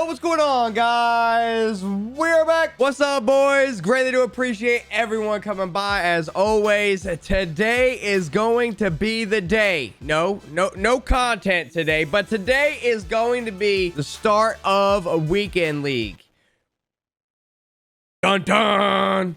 Yo, what's going on, guys? We're back. What's up, boys? Greatly do appreciate everyone coming by as always. Today is going to be the day. No content today, but today is going to be the start of a weekend league. Dun dun.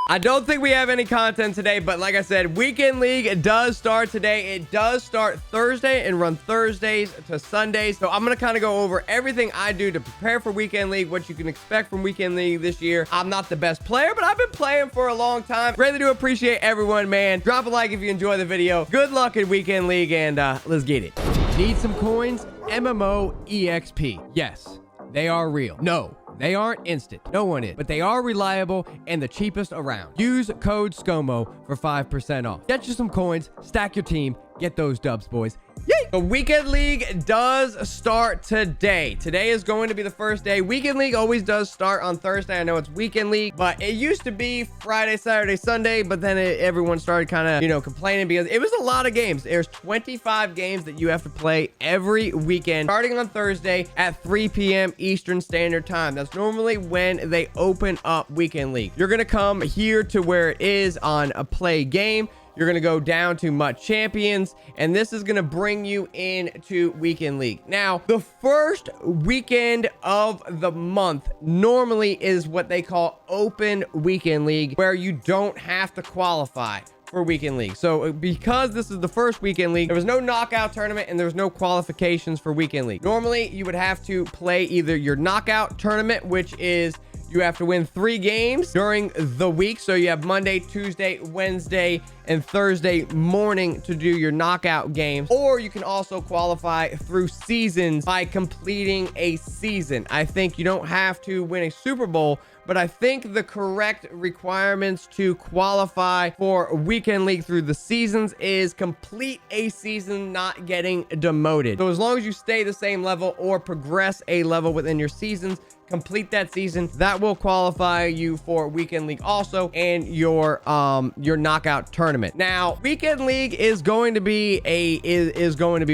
I don't think we have any content today, but like I said, Weekend League does start today. It does start Thursday and run Thursdays to Sundays. So I'm going to kind of go over everything I do to prepare for Weekend League, what you can expect from Weekend League this year. I'm not the best player, but I've been playing for a long time. Greatly do appreciate everyone, man. Drop a like if you enjoy the video. Good luck in Weekend League, and let's get it. Need some coins? MMO EXP. Yes, they are real. No, they aren't instant. No one is. But they are reliable and the cheapest around. Use code Scomo for 5% off. Get you some coins, stack your team, get those dubs, boys. Yay! The Weekend League does start today. Today is going to be the first day. Weekend League always does start on Thursday. I know it's Weekend League, but it used to be Friday, Saturday, Sunday, but then everyone started kind of, complaining because it was a lot of games. There's 25 games that you have to play every weekend, starting on Thursday at 3 p.m. Eastern Standard Time. That's normally when they open up Weekend League. You're going to come here to where it is on a play game. You're going to go down to MUT Champions, and this is going to bring you into Weekend League. Now, the first weekend of the month normally is what they call Open Weekend League, where you don't have to qualify for Weekend League. So because this is the first Weekend League, there was no knockout tournament and there was no qualifications for Weekend League. Normally, you would have to play either your knockout tournament, which is you have to win 3 games during the week. So you have Monday, Tuesday, Wednesday, and Thursday morning to do your knockout games. Or you can also qualify through seasons by completing a season. I think you don't have to win a Super Bowl, but I think the correct requirements to qualify for Weekend League through the seasons is complete a season, not getting demoted. So as long as you stay the same level or progress a level within your seasons, complete that season, that will qualify you for Weekend League also, and your knockout tournament. Now, Weekend League is going to be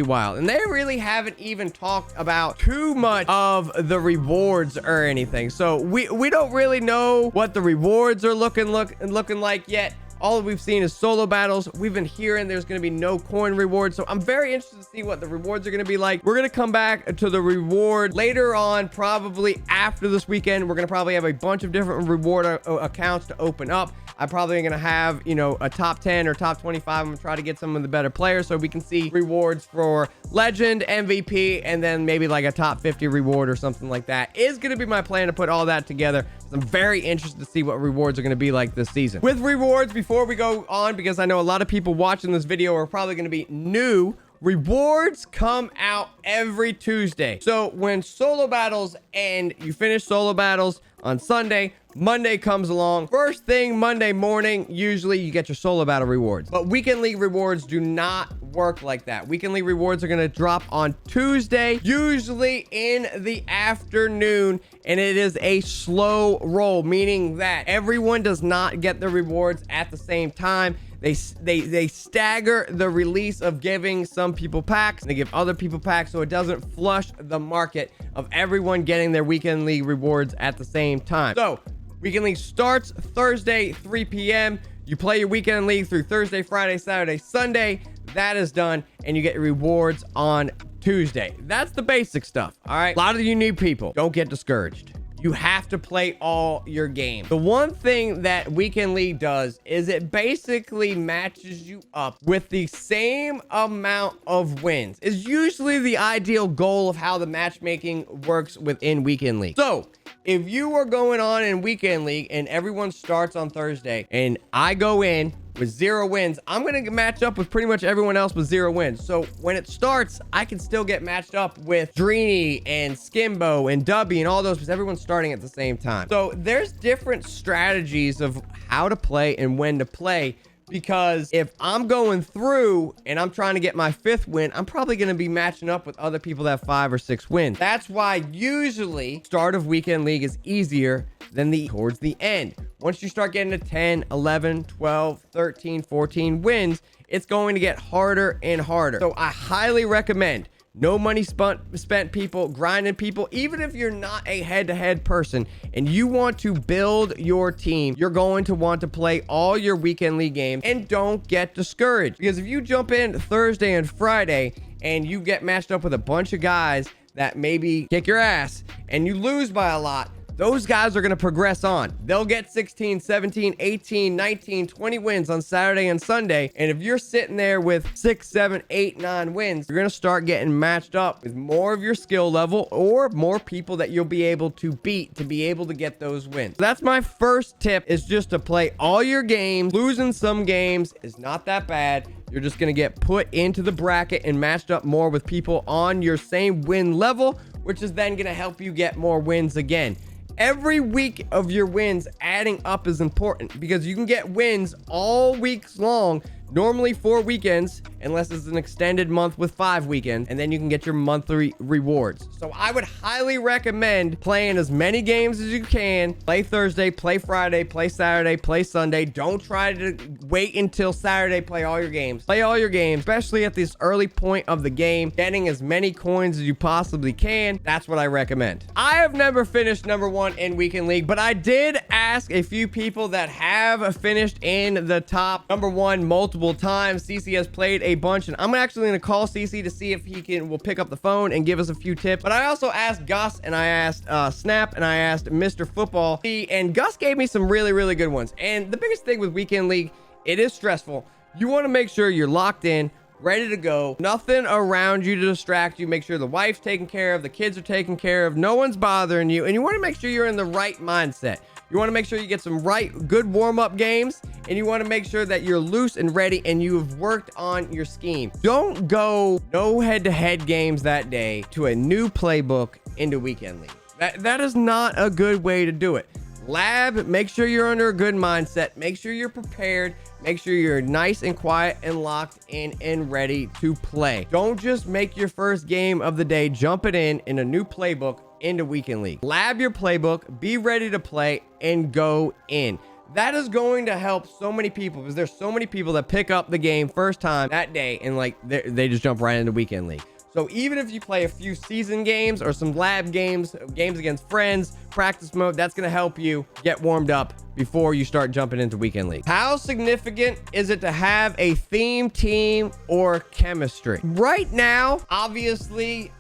wild, and they really haven't even talked about too much of the rewards or anything. So we don't really know what the rewards are looking like yet. All we've seen is solo battles. We've been hearing there's going to be no coin rewards. So I'm very interested to see what the rewards are going to be like. We're going to come back to the reward later on, probably after this weekend. We're going to probably have a bunch of different reward accounts to open up. I'm probably going to have, a top 10 or top 25. I'm going to try to get some of the better players so we can see rewards for legend, MVP, and then maybe like a top 50 reward or something like that. Is going to be my plan to put all that together. I'm very interested to see what rewards are going to be like this season. With rewards, before we go on, because I know a lot of people watching this video are probably going to be new, rewards come out every Tuesday. So when solo battles end, you finish solo battles on Sunday, Monday comes along. First thing Monday morning, usually you get your solo battle rewards. But Weekend League rewards do not work like that. Weekend League rewards are going to drop on Tuesday, usually in the afternoon, and it is a slow roll, meaning that everyone does not get the rewards at the same time. They stagger the release of giving some people packs. They give other people packs, so it doesn't flush the market of everyone getting their Weekend League rewards at the same time. So Weekend League starts Thursday, 3 p.m. You play your Weekend League through Thursday, Friday, Saturday, Sunday. That is done, and you get your rewards on Tuesday. That's the basic stuff, all right? A lot of you new people, don't get discouraged. You have to play all your games. The one thing that Weekend League does is it basically matches you up with the same amount of wins. It's usually the ideal goal of how the matchmaking works within Weekend League. So if you are going on in Weekend League and everyone starts on Thursday and I go in with 0 wins, I'm going to match up with pretty much everyone else with 0 wins. So when it starts, I can still get matched up with Dreeny and Skimbo and Dubby and all those because everyone's starting at the same time. So there's different strategies of how to play and when to play, because if I'm going through and I'm trying to get my 5th win, I'm probably going to be matching up with other people that have 5 or 6 wins. That's why usually start of Weekend League is easier than towards the end. Once you start getting to 10, 11, 12, 13, 14 wins, it's going to get harder and harder. So I highly recommend no money spent people, grinding people. Even if you're not a head-to-head person and you want to build your team, you're going to want to play all your weekend league games. And don't get discouraged, because if you jump in Thursday and Friday and you get matched up with a bunch of guys that maybe kick your ass and you lose by a lot, those guys are going to progress on. They'll get 16, 17, 18, 19, 20 wins on Saturday and Sunday. And if you're sitting there with 6, 7, 8, 9 wins, you're going to start getting matched up with more of your skill level or more people that you'll be able to beat to be able to get those wins. So that's my first tip, is just to play all your games. Losing some games is not that bad. You're just going to get put into the bracket and matched up more with people on your same win level, which is then going to help you get more wins again. Every week of your wins adding up is important, because you can get wins all weeks long, normally 4 weekends, unless it's an extended month with 5 weekends, and then you can get your monthly rewards. So I would highly recommend playing as many games as you can. Play Thursday, play Friday, play Saturday, play Sunday. Don't try to wait until Saturday. Play all your games. Play all your games, especially at this early point of the game. Getting as many coins as you possibly can. That's what I recommend. I have never finished number 1 in Weekend League, but I did ask a few people that have finished in the top number 1 multiple times. CC has played a bunch, and I'm actually going to call CC to see if he will pick up the phone and give us a few tips. But I also asked Gus, and I asked Snap, and I asked Mr. Football, and Gus gave me some really good ones. And the biggest thing with Weekend League, it is stressful. You want to make sure you're locked in, ready to go, nothing around you to distract you. Make sure the wife's taken care of, the kids are taken care of, no one's bothering you, and you want to make sure you're in the right mindset. You want to make sure you get some good warm-up games, and you want to make sure that you're loose and ready and you've worked on your scheme. Don't go no head-to-head games that day to a new playbook into Weekend League. That is not a good way to do it. Lab, make sure you're under a good mindset. Make sure you're prepared. Make sure you're nice and quiet and locked in and ready to play. Don't just make your first game of the day, jump it in a new playbook into Weekend League. Lab your playbook, be ready to play, and go in. That is going to help so many people, because there's so many people that pick up the game first time that day and like they just jump right into Weekend League. So even if you play a few season games or some lab games against friends, practice mode, that's going to help you get warmed up before you start jumping into Weekend League. How significant is it to have a theme team or chemistry? Right now, obviously,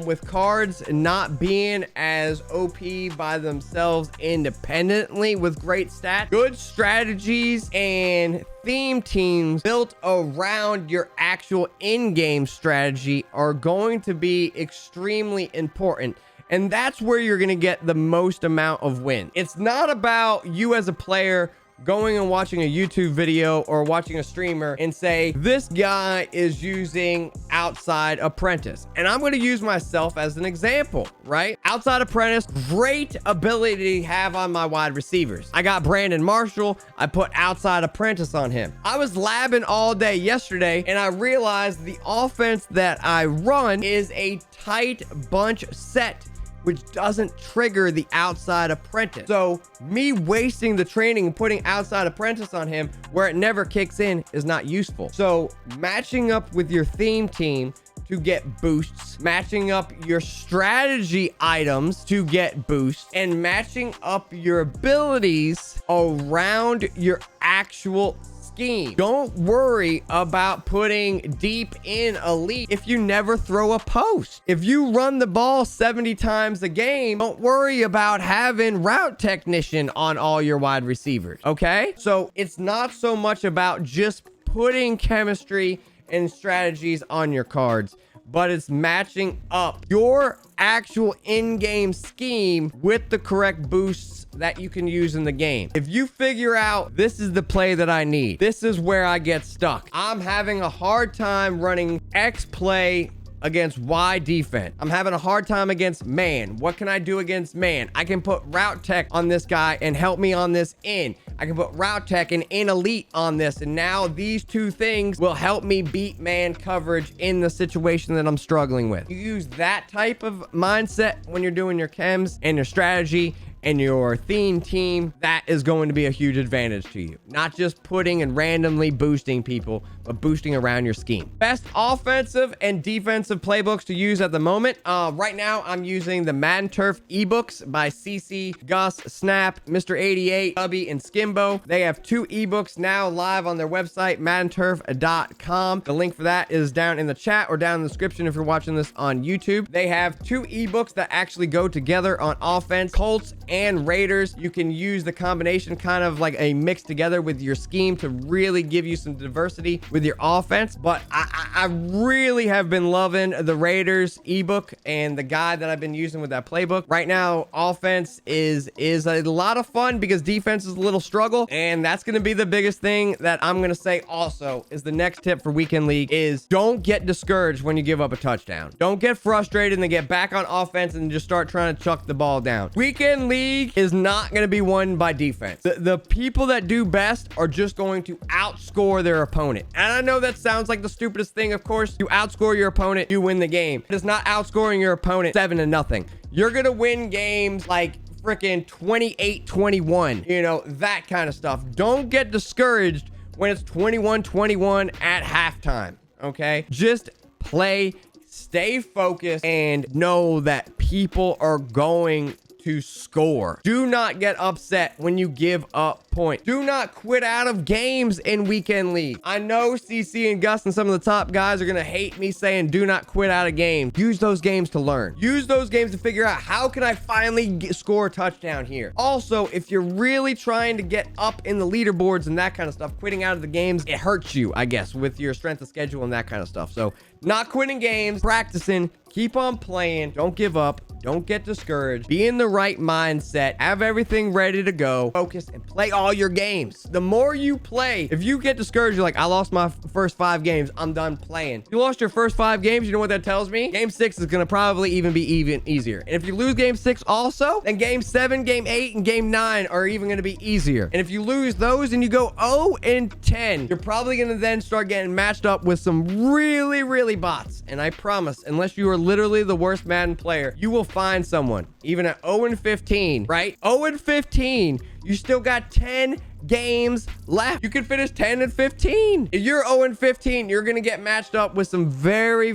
with cards not being as OP by themselves independently with great stats, good strategies and theme teams built around your actual in-game strategy are going to be extremely important. And that's where you're going to get the most amount of win. It's not about you as a player going and watching a YouTube video or watching a streamer and say, this guy is using outside apprentice. And I'm going to use myself as an example, right? Outside apprentice, great ability to have on my wide receivers. I got Brandon Marshall. I put outside apprentice on him. I was labbing all day yesterday, and I realized the offense that I run is a tight bunch set, which doesn't trigger the outside apprentice. So me wasting the training and putting outside apprentice on him where it never kicks in is not useful. So matching up with your theme team to get boosts, matching up your strategy items to get boosts, and matching up your abilities around your actual scheme. Don't worry about putting deep in elite if you never throw a post. If you run the ball 70 times a game, don't worry about having route technician on all your wide receivers, okay? So it's not so much about just putting chemistry and strategies on your cards, but it's matching up your actual in-game scheme with the correct boosts that you can use in the game. If you figure out this is the play that I need, this is where I get stuck. I'm having a hard time running X play against Y defense. I'm having a hard time against man. What can I do against man? I can put route tech on this guy and help me on this in. I can put route tech and in elite on this, and now these two things will help me beat man coverage in the situation that I'm struggling with. You use that type of mindset when you're doing your chems and your strategy and your theme team, that is going to be a huge advantage to you. Not just putting and randomly boosting people, but boosting around your scheme. Best offensive and defensive playbooks to use at the moment. Right now, I'm using the Madden Turf ebooks by CC, Gus, Snap, Mr. 88, Ubby, and Skimbo. They have 2 ebooks now live on their website, maddenturf.com. The link for that is down in the chat or down in the description if you're watching this on YouTube. They have 2 ebooks that actually go together on offense, Colts and Raiders. You can use the combination, kind of like a mix together with your scheme, to really give you some diversity with your offense. But I really have been loving the Raiders ebook and the guide that I've been using with that playbook. Right now, offense is a lot of fun because defense is a little struggle, and that's going to be the biggest thing that I'm going to say. Also, is the next tip for Weekend League is don't get discouraged when you give up a touchdown. Don't get frustrated and then get back on offense and just start trying to chuck the ball down. Weekend League is not going to be won by defense. The people that do best are just going to outscore their opponent. And I know that sounds like the stupidest thing. Of course, you outscore your opponent, you win the game. It is not outscoring your opponent 7-0. You're going to win games like freaking 28-21, you know, that kind of stuff. Don't get discouraged when it's 21-21 at halftime, okay? Just play, stay focused, and know that people are going to score. Do not get upset when you give up points. Do not quit out of games in Weekend League. I know CC and Gus and some of the top guys are going to hate me saying do not quit out of games. Use those games to learn. Use those games to figure out, how can I finally score a touchdown here? Also, if you're really trying to get up in the leaderboards and that kind of stuff, quitting out of the games, it hurts you, I guess, with your strength of schedule and that kind of stuff. So not quitting games, practicing, keep on playing, don't give up, don't get discouraged, be in the right mindset, have everything ready to go, focus, and play all your games. The more you play, if you get discouraged, you're like, I lost my first 5 games, I'm done playing. You lost your first 5 games, you know what that tells me? Game 6 is going to probably even be easier. And if you lose game 6 also, then game 7, game 8, and game 9 are even going to be easier. And if you lose those and you go 0-10, you're probably going to then start getting matched up with some really bots. And I promise, unless you are literally the worst Madden player, you will find someone. Even at 0-15, right? 0-15, you still got 10 games left. You could finish 10-15. If you're 0-15, you're gonna get matched up with some very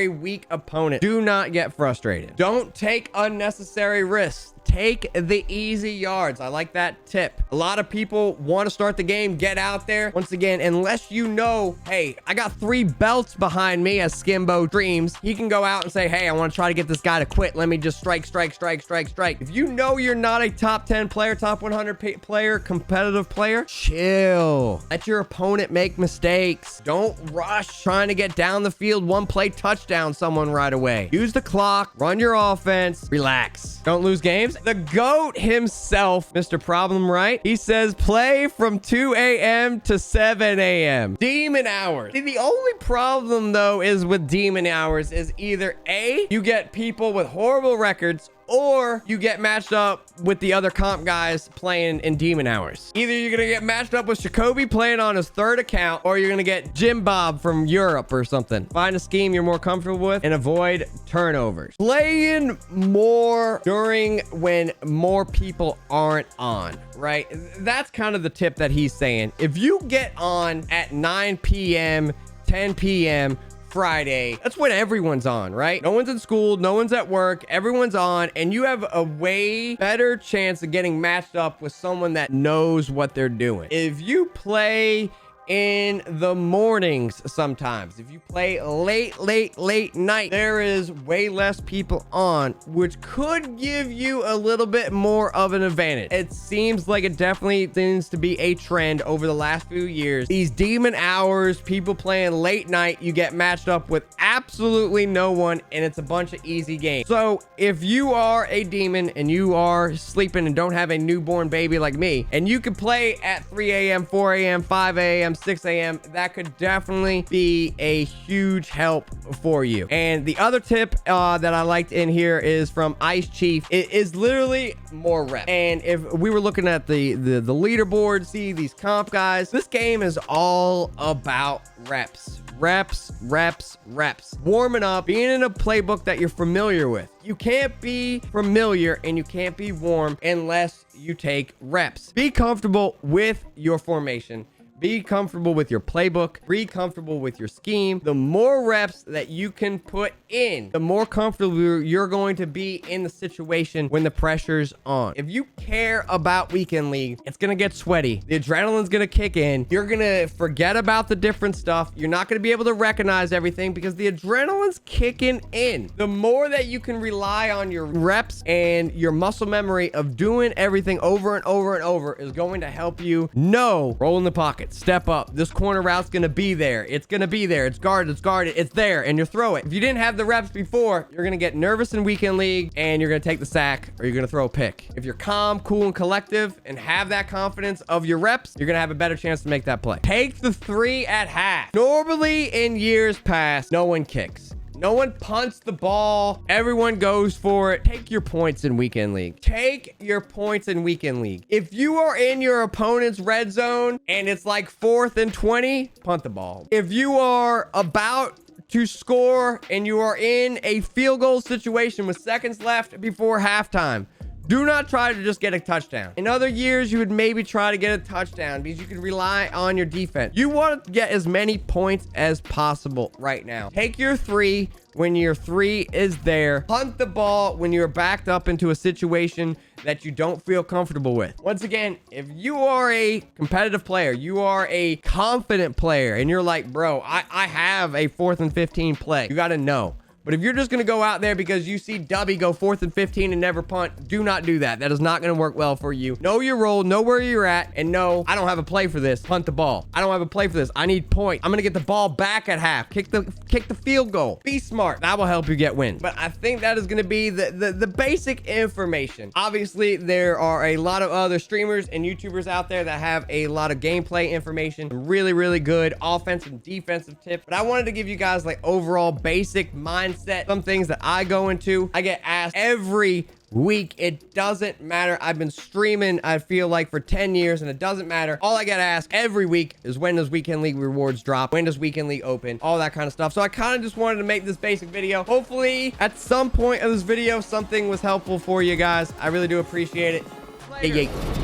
weak opponents. Do not get frustrated. Don't take unnecessary risks. Take the easy yards. I like that tip. A lot of people want to start the game, get out there. Once again, unless you know, hey, I got 3 belts behind me, as Skimbo dreams, he can go out and say, hey, I want to try to get this guy to quit. Let me just strike. If you know you're not a top 10 player, top 100 player, competitive player, chill. Let your opponent make mistakes. Don't rush trying to get down the field, 1 play touchdown someone right away. Use the clock, run your offense, relax. Don't lose games. The GOAT himself, Mr. Problem Right, he says play from 2 a.m. to 7 a.m. Demon hours. See, the only problem though is with demon hours is either A, you get people with horrible records, or you get matched up with the other comp guys playing in demon hours. Either you're gonna get matched up with Jacoby playing on his 3rd account, or you're gonna get Jim Bob from Europe or something. Find a scheme you're more comfortable with and avoid turnovers. Playing more during when more people aren't on, right? That's kind of the tip that he's saying. If you get on at 9 p.m., 10 p.m., Friday, that's when everyone's on, right? No one's in school, no one's at work, everyone's on, and you have a way better chance of getting matched up with someone that knows what they're doing. If you play in the mornings, sometimes if you play late night, there is way less people on, which could give you a little bit more of an advantage. It seems like it definitely seems to be a trend over the last few years. These demon hours, people playing late night, you get matched up with absolutely no one, and it's a bunch of easy games. So if you are a demon and you are sleeping and don't have a newborn baby like me, and you can play at 3 a.m., 4 a.m., 5 a.m., a.m., 6 a.m., that could definitely be a huge help for you. And the other tip that I liked in here is from Ice Chief. It is literally more reps. And if we were looking at the leaderboard, see these comp guys, this game is all about reps. Reps, reps, reps. Warming up, being in a playbook that you're familiar with. You can't be familiar and you can't be warm unless you take reps. Be comfortable with your formation. Be comfortable with your playbook. Be comfortable with your scheme. The more reps that you can put in, the more comfortable you're going to be in the situation when the pressure's on. If you care about weekend league, it's going to get sweaty. The adrenaline's going to kick in. You're going to forget about the different stuff. You're not going to be able to recognize everything because the adrenaline's kicking in. The more that you can rely on your reps and your muscle memory of doing everything over and over and over is going to help you know, roll in the pocket. Step up. This corner route's going to be there. It's going to be there. It's guarded. It's guarded. It's there. And you throw it. If you didn't have the reps before, you're going to get nervous in weekend league and you're going to take the sack or you're going to throw a pick. If you're calm, cool, and collective and have that confidence of your reps, you're going to have a better chance to make that play. Take the 3 at half. Normally in years past, no one kicks. No one punts the ball. Everyone goes for it. Take your points in weekend league. Take your points in weekend league. If you are in your opponent's red zone and it's like 4th and 20, punt the ball. If you are about to score and you are in a field goal situation with seconds left before halftime, do not try to just get a touchdown. In other years, you would maybe try to get a touchdown because you can rely on your defense. You want to get as many points as possible right now. Take your 3 when your 3 is there. Punt the ball when you're backed up into a situation that you don't feel comfortable with. Once again, if you are a competitive player, you are a confident player, and you're like, bro, I have a 4th and 15 play. You got to know. But if you're just going to go out there because you see Dubby go 4th and 15 and never punt, do not do that. That is not going to work well for you. Know your role, know where you're at, and know I don't have a play for this. Punt the ball. I don't have a play for this. I need point. I'm going to get the ball back at half. Kick the field goal. Be smart. That will help you get wins. But I think that is going to be the basic information. Obviously, there are a lot of other streamers and YouTubers out there that have a lot of gameplay information. Really, really good offensive and defensive tips. But I wanted to give you guys like overall basic mindset. Some things that I go into. I get asked every week. It doesn't matter. I've been streaming, I feel like, for 10 years, and it doesn't matter. All I get asked every week is, when does weekend league rewards drop? When does weekend league open? All that kind of stuff. So I kind of just wanted to make this basic video. Hopefully at some point of this video, something was helpful for you guys. I really do appreciate it. Yeah.